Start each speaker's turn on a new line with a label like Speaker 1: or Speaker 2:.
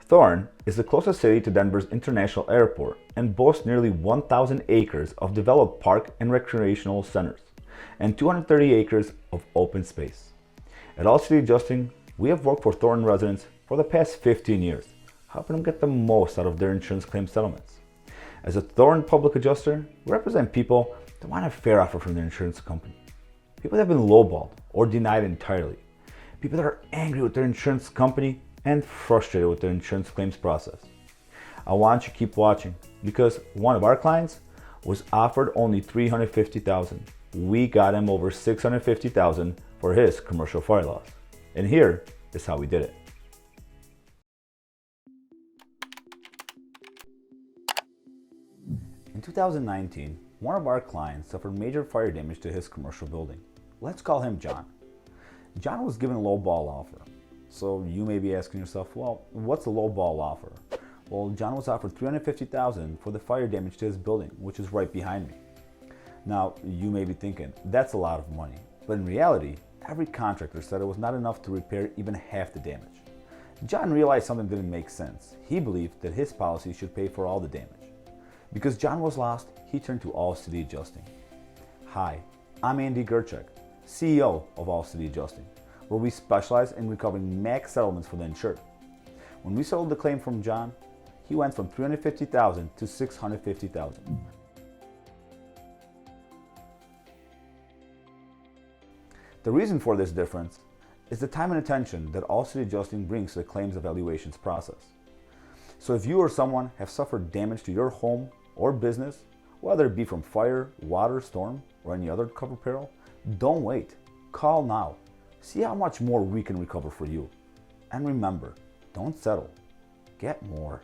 Speaker 1: Thornton is the closest city to Denver's International Airport and boasts nearly 1,000 acres of developed park and recreational centers and 230 acres of open space. At All City Adjusting, we have worked for Thornton residents for the past 15 years, helping them get the most out of their insurance claim settlements. As a Thornton Public Adjuster, we represent people that want a fair offer from their insurance company. People that have been lowballed or denied entirely. People that are angry with their insurance company and frustrated with their insurance claims process. I want you to keep watching because one of our clients was offered only $350,000. We got him over $650,000 for his commercial fire loss. And here is how we did it. In 2019, one of our clients suffered major fire damage to his commercial building. Let's call him John. John was given a low ball offer. So you may be asking yourself, well, what's a low ball offer? Well, John was offered $350,000 for the fire damage to his building, which is right behind me. Now, you may be thinking, that's a lot of money. But in reality, every contractor said it was not enough to repair even half the damage. John realized something didn't make sense. He believed that his policy should pay for all the damage. Because John was lost, he turned to All City Adjusting. Hi, I'm Andy Gerchek, CEO of All City Adjusting, where we specialize in recovering max settlements for the insured. When we settled the claim from John, he went from $350,000 to $650,000. The reason for this difference is the time and attention that All City Adjusting brings to the claims evaluations process. So if you or someone have suffered damage to your home or business, whether it be from fire, water, storm, or any other covered peril, don't wait. Call now. See how much more we can recover for you. And remember, don't settle. Get more.